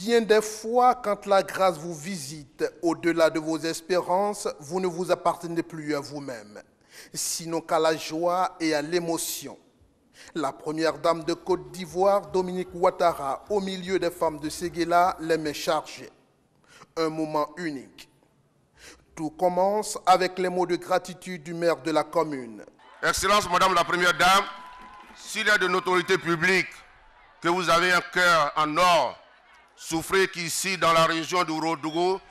Bien des fois, quand la grâce vous visite, au-delà de vos espérances, vous ne vous appartenez plus à vous-même, sinon qu'à la joie et à l'émotion. La première dame de Côte d'Ivoire, Dominique Ouattara, au milieu des femmes de Séguéla, les mains chargées. Un moment unique. Tout commence avec les mots de gratitude du maire de la commune. Excellence, Madame la Première Dame, s'il y a de l'autorité publique, que vous avez un cœur en or, souffrez qu'ici, dans la région de Ourodougou,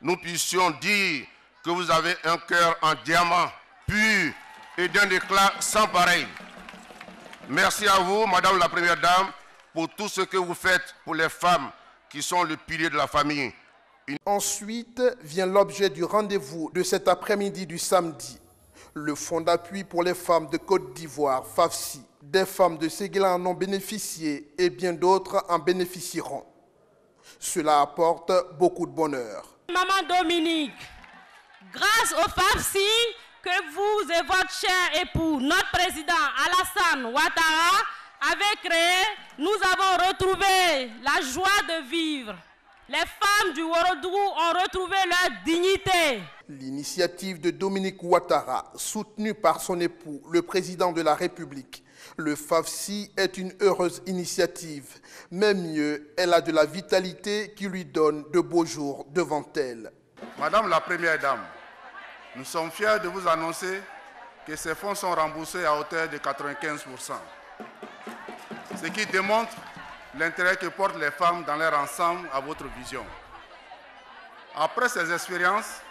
nous puissions dire que vous avez un cœur en diamant, pur et d'un éclat sans pareil. Merci à vous, Madame la Première Dame, pour tout ce que vous faites pour les femmes qui sont le pilier de la famille. Ensuite vient l'objet du rendez-vous de cet après-midi du samedi. Le Fonds d'appui pour les femmes de Côte d'Ivoire, FAFSI. Des femmes de Séguéla en ont bénéficié et bien d'autres en bénéficieront. Cela apporte beaucoup de bonheur. Maman Dominique, grâce au FAFSI que vous et votre cher époux, notre président Alassane Ouattara, avez créé, nous avons retrouvé la joie de vivre. Les femmes du Ourodougou ont retrouvé leur dignité. L'initiative de Dominique Ouattara, soutenue par son époux, le président de la République, le FAFSI, est une heureuse initiative. Mais mieux, elle a de la vitalité qui lui donne de beaux jours devant elle. Madame la Première Dame, nous sommes fiers de vous annoncer que ces fonds sont remboursés à hauteur de 95%. Ce qui démontre l'intérêt que portent les femmes dans leur ensemble à votre vision. Après ces expériences,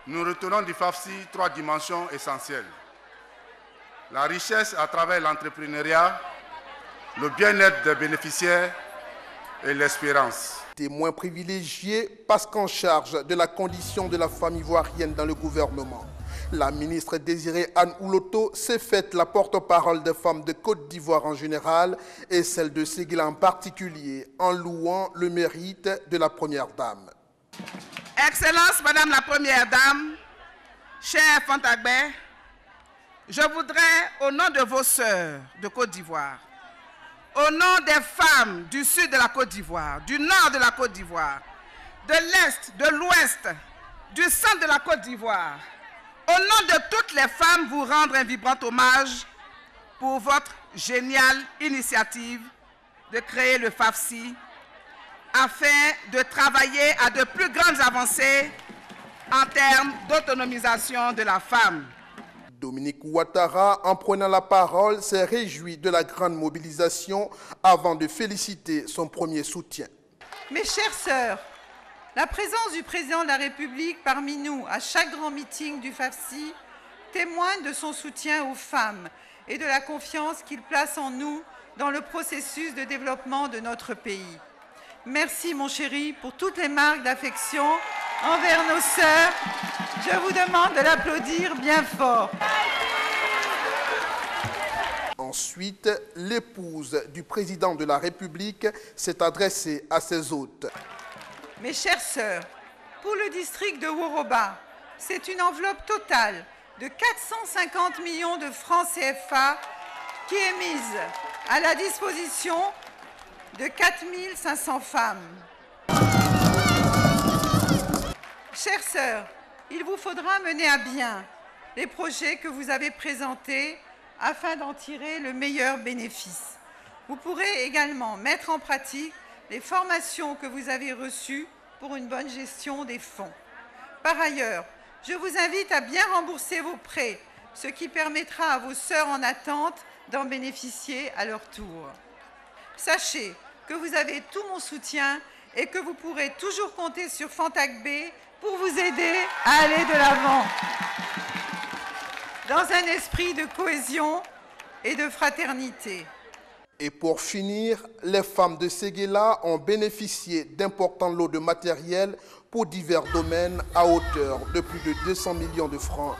nous retenons du FAFSI 3 dimensions essentielles. La richesse à travers l'entrepreneuriat, le bien-être des bénéficiaires et l'espérance. Témoin privilégié parce qu'en charge de la condition de la femme ivoirienne dans le gouvernement, la ministre Désirée Anne Ouloto s'est faite la porte-parole des femmes de Côte d'Ivoire en général et celle de Séguéla en particulier, en louant le mérite de la Première Dame. Excellence, Madame la Première Dame, chère Fontagbé, je voudrais, au nom de vos sœurs de Côte d'Ivoire, au nom des femmes du sud de la Côte d'Ivoire, du nord de la Côte d'Ivoire, de l'est, de l'ouest, du centre de la Côte d'Ivoire, au nom de toutes les femmes, vous rendre un vibrant hommage pour votre géniale initiative de créer le FAFSI afin de travailler à de plus grandes avancées en termes d'autonomisation de la femme. Dominique Ouattara, en prenant la parole, s'est réjoui de la grande mobilisation avant de féliciter son premier soutien. Mes chères sœurs, la présence du président de la République parmi nous à chaque grand meeting du FAFSI témoigne de son soutien aux femmes et de la confiance qu'il place en nous dans le processus de développement de notre pays. Merci mon chéri pour toutes les marques d'affection envers nos sœurs. Je vous demande de l'applaudir bien fort. Ensuite, l'épouse du président de la République s'est adressée à ses hôtes. Mes chères sœurs, pour le district de Woroba, c'est une enveloppe totale de 450 millions de francs CFA qui est mise à la disposition de 4500 femmes. Chères sœurs, il vous faudra mener à bien les projets que vous avez présentés afin d'en tirer le meilleur bénéfice. Vous pourrez également mettre en pratique les formations que vous avez reçues pour une bonne gestion des fonds. Par ailleurs, je vous invite à bien rembourser vos prêts, ce qui permettra à vos sœurs en attente d'en bénéficier à leur tour. Sachez que vous avez tout mon soutien et que vous pourrez toujours compter sur Fontagbé pour vous aider à aller de l'avant. Dans un esprit de cohésion et de fraternité. Et pour finir, les femmes de Séguéla ont bénéficié d'importants lots de matériel pour divers domaines à hauteur de plus de 200 millions de francs.